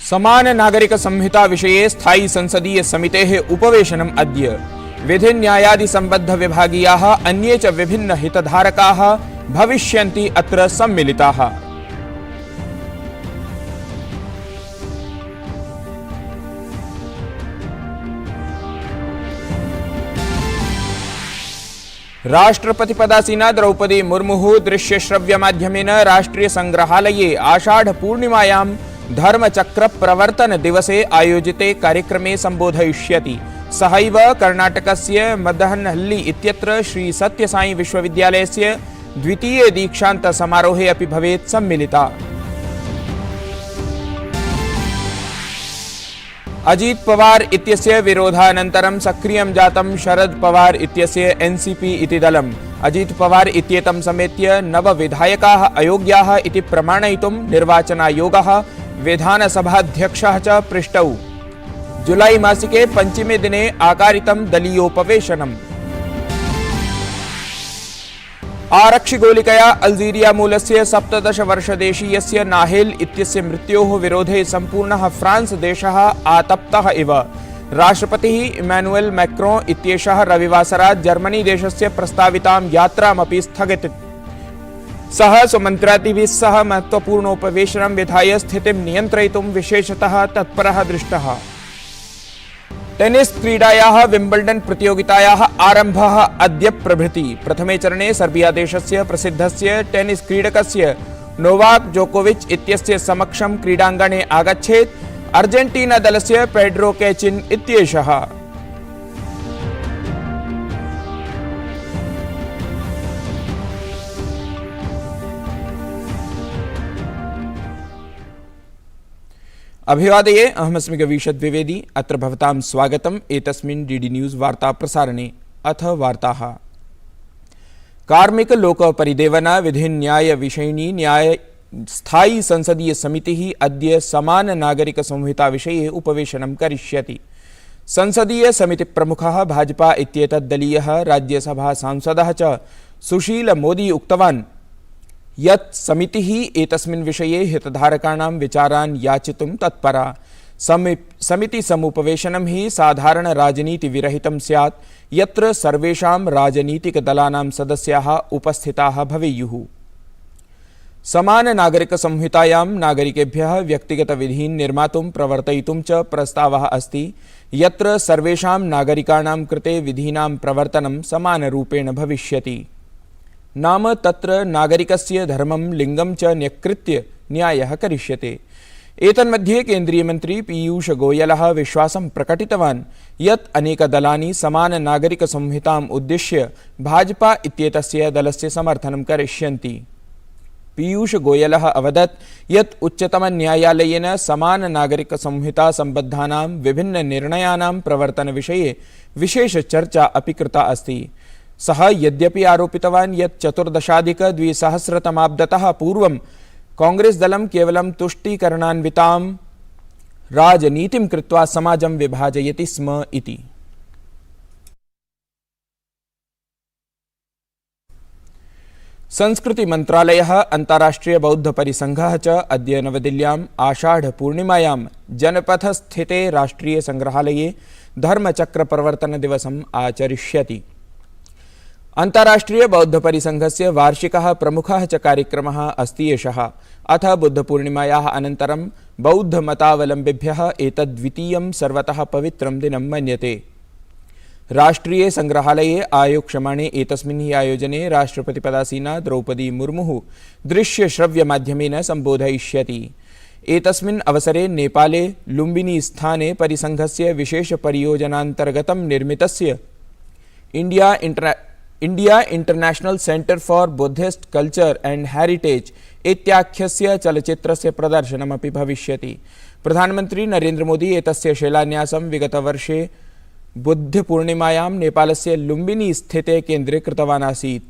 समान नागरिक संहिता विषये स्थायी संसदीय समितेः उपवेशनम् अद्य। विधि न्यायादि संबद्ध विभागीयाः अन्ये च विभिन्न हितधारकाः भविष्यन्ति अत्र सम्मिलिताः। राष्ट्रपतिपदासीना द्रौपदी मुर्मुः दृश्यश्रव्यमाध्यमेन राष्ट्रिय संग्रहालये आषाढ़ पूर्णिमायां धर्मचक्र प्रवर्तन दिवसे आयोजिते कार्यक्रमे संबोधयिष्यति। सहैव कर्णाटकस्य मदनहल्ली इत्यत्र श्री सत्यसाई विश्वविद्यालयस्य द्वितीय दीक्षांत समारोहे अपि भवेत् सम्मिलिता। अजीत पवार इत्यस्य विरोधानन्तरं सक्रियं जातं शरद पवार इत्यस्य एनसीपी इति दलम्। अजीत पवार इत्येतं समेत्य 9 विधायकाः अयोग्याः इति प्रमाणयितुं निर्वाचनायोगः विधानसभाध्यक्षः च पृष्टौ। जुलाई मासिके 5मे दिने आकारितं दलीयोपवेशनम्। आरक्षिगोलिकया अल्जीरिया मूलस्य 17 वर्षदेशीयस्य नाहेल इत्यस्य मृत्योः विरोधे सम्पूर्णः फ्रांस देशः आतप्तः इव। राष्ट्रपतिः इमैनुएल मैक्रोन् इत्येषः रविवासरात् जर्मनी देशस्य प्रस्तावितां यात्रामपि स्थगितवान्। सः स्वमन्त्रिभिः सह महत्वपूर्णोपवेशनं विधाय स्थितिं नियन्त्रयितुं विशेषतः तत्परः दृष्टः। टेनिस क्रीडायाः विम्बल्डन् प्रतियोगितायाः आरम्भः अद्य प्रभृति। प्रथमे चरणे सर्बिया देशस्य प्रसिद्धस्य टेनिस क्रीडकस्य नोवाक जोकोविच इत्यस्य समक्षं क्रीडाङ्गणे आगच्छेत् अर्जेंटीना दलस्य पेड्रो कैचिन इत्येषः। अभिवादये, अहमस्मि गवीश द्विवेदी। अत्र भवतां स्वागतम् एतस्मिन् डीडी न्यूज़ वार्ता प्रसारणे। अथ वार्ताः। कार्मिक लोक परिदेवना विधि न्याय विषयिणी न्याय स्थायी संसदीय समितिः अद्य समान नागरिक संहिता विषये उपवेशनं करिष्यति। संसदीय समिति प्रमुखः भाजपा इत्येतत् दलीयः राज्यसभा सांसदः च सुशील मोदी उक्तवान् यत् समितिः एतस्मिन् विषये हितधारकाणां विचारान् याचितुं तत्परा। समिति समुपवेशनं हि साधारण राजनीति विरहितं स्यात् यत्र सर्वेषां राजनीतिक दलानां सदस्याः उपस्थिताः भवेयुः। समान नागरिक संहितायां नागरिकेभ्यः व्यक्तिगत विधीन् निर्मातुं प्रवर्तयितुं च प्रस्तावः अस्ति यत्र सर्वेषां नागरिकाणां कृते विधीनां प्रवर्तनं समानरूपेण भविष्यति। नाम तत्र नागरिकस्य धर्मं लिंगं च न्यकृत्य न्यायः करिष्यते। एतन्मध्ये केन्द्रीय मंत्री पीयूष गोयलः विश्वासं प्रकटितवान् यत् अनेकदलानि समान नागरिक संहिताम् उद्दिश्य भाजपा इत्येतस्य दलस्य समर्थनं करिष्यन्ति। पीयूष गोयलः अवदत् यत् उच्चतमन्यायालयेन समान नागरिक संहिता सम्बद्धानां विभिन्न निर्णयानां प्रवर्तन विषये विशेष चर्चा अपि कृता अस्ति। सः यद्यपि आरोपितवान् यत् 14-2000 पूर्वं कांग्रेस दलं केवलं तुष्टीकरणान्वितां राजनीतिं कृत्वा समाजं विभाजयति स्म इति। संस्कृति मंत्रालयः अन्ताराष्ट्रिय बौद्ध परिसंघः च अद्य नवदिल्ल्याम् आषाढ़ पूर्णिमायां जनपथ स्थिते राष्ट्रिय संग्रहालये धर्मचक्र प्रवर्तन दिवसम् आचरिष्यति। अन्ताराष्ट्रिय बौद्ध परिसंघस्य वार्षिकः प्रमुखः च कार्यक्रमः अस्ति एषः। अथ बुद्धपूर्णिमायाः अनन्तरं बौद्धमतावलम्बिभ्यः एतद् द्वितीयं सर्वतः पवित्रं दिनं मन्यते। राष्ट्रिय संग्रहालये आयोक्ष्यमाणे एतस्मिन् हि आयोजने राष्ट्रपतिपदासीना द्रौपदी मुर्मुः दृश्यश्रव्यमाध्यमेन संबोधयिष्यति। एतस्मिन् अवसरे नेपाले लुम्बिनी स्थाने परिसंघस्य विशेष परियोजनान्तर्गतं निर्मितस्य India international centre for Buddhist culture and heritage इत्याख्यस्य चलचित्रस्य प्रदर्शनमपि भविष्यति। प्रधानमंत्री नरेंद्र मोदी एतस्य शिलान्यासं विगतवर्षे बुद्धपूर्णिमायां नेपालस्य लुम्बिनी स्थिते केन्द्रे कृतवान् आसीत्।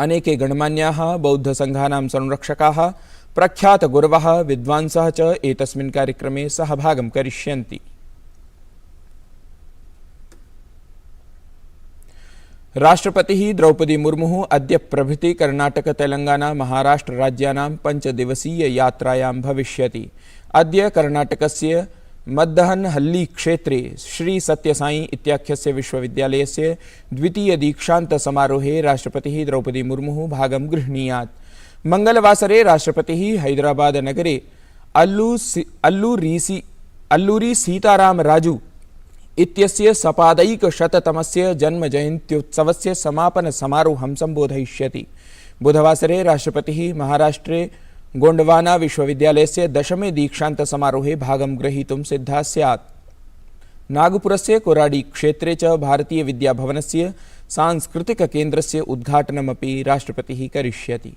अनेके गणमान्याः बौद्धसंघानां संरक्षकाः प्रख्यातगुरवः विद्वांसः च एतस्मिन् कार्यक्रमे सहभागं करिष्यन्ति। राष्ट्रपतिः द्रौपदी मुर्मुः अद्य प्रभृति कर्णाटक तेलंगाना महाराष्ट्र राज्यानां 5 दिवसीय यात्रायां भविष्यति। अद्य कर्णाटकस्य मद्दहनहल्ली क्षेत्रे श्री सत्यसाई इत्याख्यस्य विश्वविद्यालयस्य द्वितीय दीक्षांत समारोहे राष्ट्रपतिः द्रौपदी मुर्मुः भागं गृह्णीयात्। मंगलवासरे राष्ट्रपतिः हैदराबाद नगरे अल्लूरी सीतारामराजु इत्यस्य सपादैकशततमस्य जन्मजयन्त्योत्सवस्य समापन समारोहं सम्बोधयिष्यति। बुधवासरे राष्ट्रपतिः महाराष्ट्रे गोंडवाना विश्वविद्यालयस्य 10मे दीक्षांत समारोहे भागं ग्रहीतुं सिद्धः स्यात्। नागपुरस्य कोराडी क्षेत्रे च भारतीय विद्याभवनस्य सांस्कृतिककेन्द्रस्य उद्घाटनमपि राष्ट्रपतिः करिष्यति।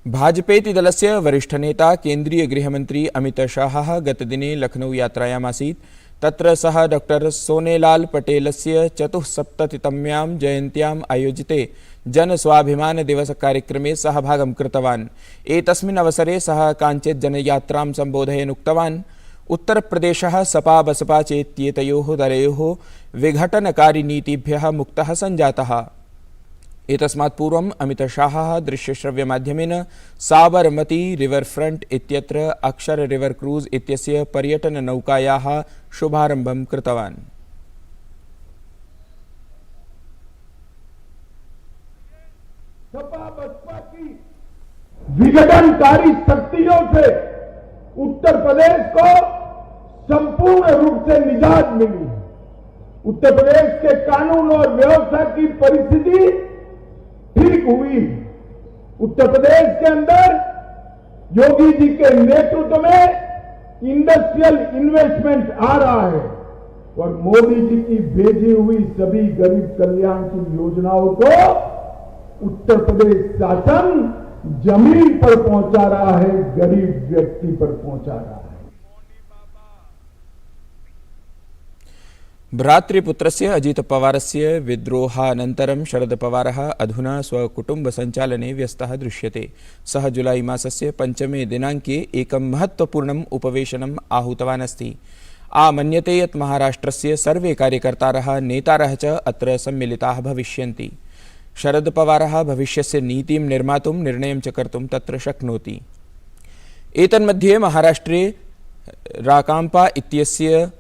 भाजपेति दलस्य वरिष्ठनेता केन्द्रीय गृहमन्त्री अमित शाहः गतदिने लखनऊ यात्रायामासीत्। तत्र सः डॉ सोनेलाल पटेलस्य 74तम्यां जयन्त्याम् आयोजिते जनस्वाभिमान दिवस कार्यक्रमे सहभागं कृतवान्। एतस्मिन् अवसरे सः काञ्चित् जनयात्रां सम्बोधयन् उक्तवान्, उत्तरप्रदेशः सपा बसपा चेत्येतयोः दलयोः विघटनकारी नीतिभ्यः मुक्तः सञ्जातः। एतस्मात् पूर्वम् अमित शाहः दृश्यश्रव्यमाध्यमेन साबरमती रिवर फ्रंट इत्यत्र अक्षर रिवर क्रूज इत्यस्य पर्यटन नौकायाः शुभारम्भं कृतवान्। सपा बसपा की विघटनकारी शक्तियों से उत्तर प्रदेश को संपूर्ण रूप से निजात मिली। उत्तर प्रदेश के कानून और व्यवस्था की परिस्थिति ठीक हुई। उत्तर प्रदेश के अंदर योगी जी के नेतृत्व में इंडस्ट्रियल इन्वेस्टमेंट आ रहा है और मोदी जी की भेजी हुई सभी गरीब कल्याण की योजनाओं को उत्तर प्रदेश शासन जमीन पर पहुंचा रहा है, गरीब व्यक्ति पर पहुंचा रहा है। भ्रातृपुत्रस्य अजित पवारस्य विद्रोहानन्तरं शरद पवारः अधुना स्वकुटुम्बसञ्चालने व्यस्तः दृश्यते। सः जुलाई मासस्य 5मे दिनाङ्के एकं महत्त्वपूर्णम् उपवेशनम् आहूतवान् अस्ति। आमन्यते यत् महाराष्ट्रस्य सर्वे कार्यकर्तारः नेतारः च अत्र सम्मिलिताः भविष्यन्ति। शरद पवारः भविष्यस्य नीतिं निर्मातुं निर्णयं च कर्तुं तत्र शक्नोति। एतन्मध्ये महाराष्ट्रे राकांपा इत्यस्य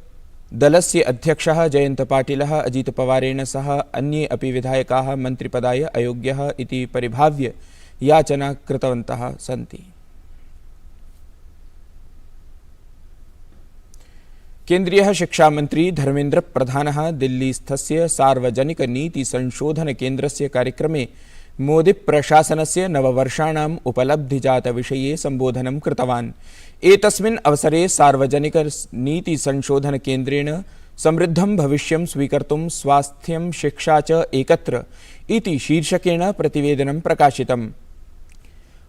दलस्य अध्यक्षः जयंत पाटिलः अजित पवारेण सह अन्ये अपि विधायकाः मन्त्रिपदाय अयोग्यः इति परिभाव्य याचना कृतवन्तः सन्ति। केन्द्रीयः शिक्षामन्त्री धर्मेन्द्र प्रधानः दिल्लीस्थस्य सार्वजनिक नीति संशोधन केन्द्रस्य कार्यक्रमे मोदी प्रशासनस्य नववर्षाणाम् उपलब्धिजातविषये सम्बोधनं कृतवान्। एतस्मिन् अवसरे सार्वजनिक नीति संशोधन केन्द्रेण समृद्धं भविष्यं स्वीकर्तुं स्वास्थ्यं शिक्षा च एकत्र इति शीर्षकेण प्रतिवेदनं प्रकाशितम्।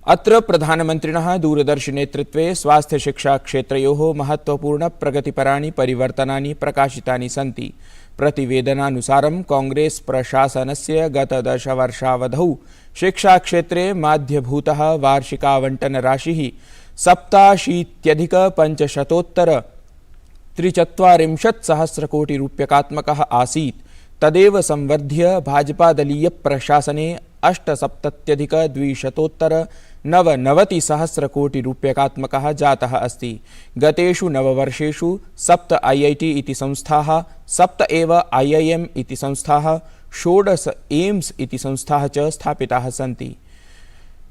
अत्र प्रधानमन्त्रिणः दूरदर्शिनेतृत्वे स्वास्थ्य शिक्षा क्षेत्रयोः महत्त्वपूर्ण प्रगतिपराणि परिवर्तनानि प्रकाशितानि सन्ति। प्रतिवेदनानुसारं कांग्रेस प्रशासनस्य गत 10 वर्षावधौ शिक्षाक्षेत्रे माध्यभूतः वार्षिकावण्टनराशिः 87,543,सहस्रकोटिरूप्यकात्मकः आसीत्। तदेव संवर्ध्य भाजपादलीयप्रशासने 87,299,सहस्रकोटिरूप्यकात्मकः जातः अस्ति। गतेषु 9 वर्षेषु 7 IIT इति संस्थाः, 7 एव IIM इति संस्थाः, 16 एम्स इति संस्थाः च स्थापिताः सन्ति।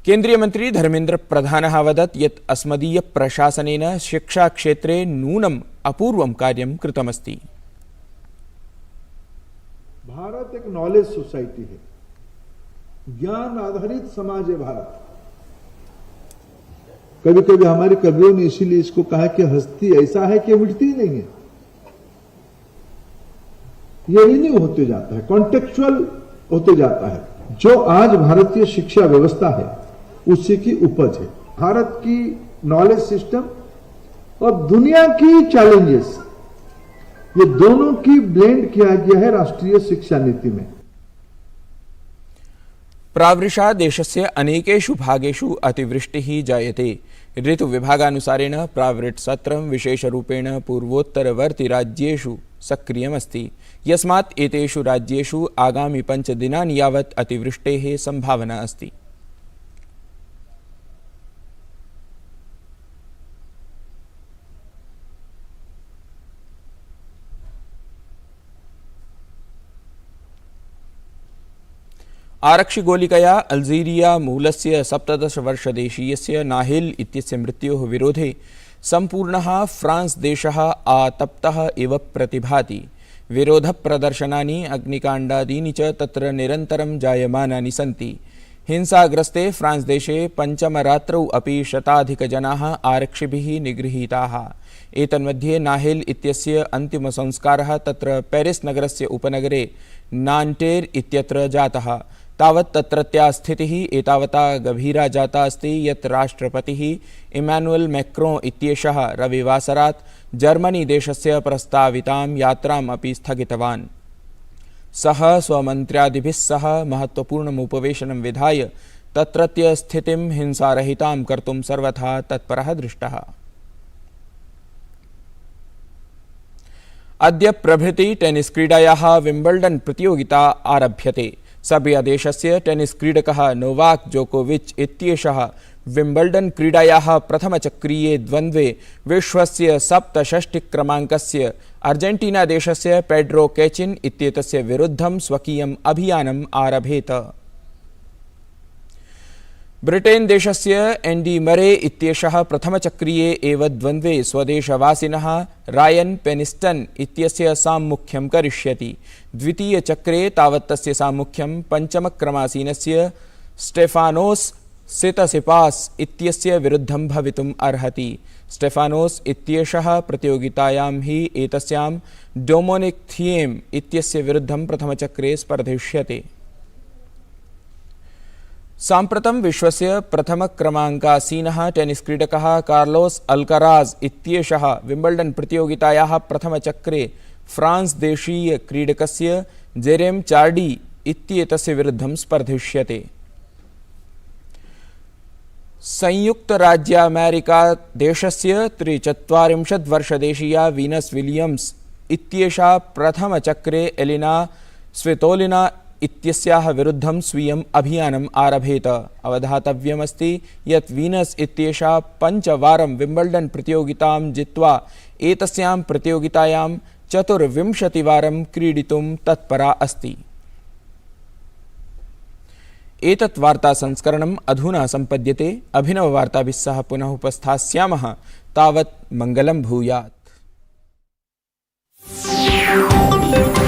केन्द्रीयमन्त्री धर्मेन्द्र प्रधानः अवदत् यत् अस्मदीयप्रशासनेन शिक्षाक्षेत्रे नूनम् अपूर्वं कार्यं कृतमस्ति। भारत एक नॉलेज सोसाइटी है, ज्ञान आधारित समाज है भारत। कभी कभी हमारे कवियों ने इसीलिए इसको कहा कि हस्ती ऐसा है कि मिटती ही नहीं है, ये रिन्यू होते जाता है, कॉन्टेक्चुअल होते जाता है। जो आज भारतीय शिक्षा व्यवस्था है उसी की उपज है। भारत की नॉलेज सिस्टम और दुनिया की चैलेंजेस, ये दोनों की ब्लेंड किया गया है राष्ट्रीय शिक्षा नीति में। प्रावृषा देशस्य अनेकेषु भागेषु अतिवृष्टिः जायते। ऋतुविभागानुसारेण प्रावृट् सत्रं विशेषरूपेण पूर्वोत्तरवर्ति राज्येषु सक्रियमस्ति, यस्मात् एतेषु राज्येषु आगामि 5 दिनानि यावत् अतिवृष्टेः सम्भावना अस्ति। आरक्षिगोलिकया अल्जीरिया मूलस्य 17-वर्षदेशीयस्य नाहिल इत्यस्य मृत्योः विरोधे सम्पूर्णः फ्रांस् देशः आतप्तः इव प्रतिभाति। विरोधप्रदर्शनानि अग्निकाण्डादीनि च तत्र निरन्तरं जायमानानि सन्ति। हिंसाग्रस्ते फ्रांस् देशे पञ्चमरात्रौ अपि शताधिकजनाः आरक्षिभिः निगृहीताः। एतन्मध्ये नाहिल इत्यस्य अन्तिमसंस्कारः तत्र पेरिस् नगरस्य उपनगरे नान्टेर् इत्यत्र जातः। तावत् तत्रत्या स्थितिः एतावता गभीरा जाता अस्ति यत् राष्ट्रपतिः इमानुएल् मैक्रोन् इत्येषः रविवासरात् जर्मनी देशस्य प्रस्तावितां यात्राम् अपि स्थगितवान्। सः स्वमन्त्र्यादिभिः सह महत्त्वपूर्णम् उपवेशनं विधाय तत्रत्य स्थितिं हिंसारहितां कर्तुं सर्वथा तत्परः दृष्टः। अद्य प्रभृति टेनिस् क्रीडायाः विम्बल्डन् प्रतियोगिता आरभ्यते। सर्बिया देशस्य टेनिस् क्रीडकः नोवाक् जोकोविच् इत्येषः विम्बल्डन् क्रीडायाः प्रथमचक्रीये द्वन्द्वे विश्वस्य 67 अर्जेण्टीना देशस्य पेड्रो कैचिन् इत्येतस्य विरुद्धं स्वकीयम् अभियानम् आरभेत। ब्रिटेन् देशस्य एण्डी मरे इत्येषः प्रथमचक्रीये एव द्वन्द्वे स्वदेशवासिनः रायन् पेनिस्टन् इत्यस्य साम्मुख्यं करिष्यति। द्वितीयचक्रे तावत् तस्य साम्मुख्यं पञ्चमक्रमासीनस्य स्टेफानोस् सितसिपास् इत्यस्य विरुद्धं भवितुम् अर्हति। स्टेफानोस् इत्येषः प्रतियोगितायां हि एतस्यां डोमिनिक् थिएम् इत्यस्य विरुद्धं प्रथमचक्रे स्पर्धिष्यते। साम्प्रतं विश्वस्य प्रथमक्रमाङ्कासीनः टेनिस् क्रीडकः कार्लोस् अल्कराज़् इत्येषः विम्बल्डन् प्रतियोगितायाः प्रथमचक्रे फ्रांस् देशीय क्रीडकस्य जेरेम् चार्डी इत्येतस्य विरुद्धं स्पर्धिष्यते। संयुक्तराज्यामेरिका देशस्य 43-वर्षदेशीया वीनस् विलियम्स् इत्येषा प्रथमचक्रे एलिना स्वितोलिना इत्यस्याः विरुद्धं स्वीयम् अभियानम् आरभेत। अवधातव्यमस्ति यत् वीनस् इत्येषा 5 वारं विम्बल्डन् प्रतियोगितां जित्वा एतस्यां प्रतियोगितायां 24 वारं क्रीडितुं तत्परा अस्ति। एतत् वार्तासंस्करणम् अधुना सम्पद्यते। अभिनववार्ताभिः सह पुनः उपस्थास्यामः। तावत् मङ्गलं भूयात्।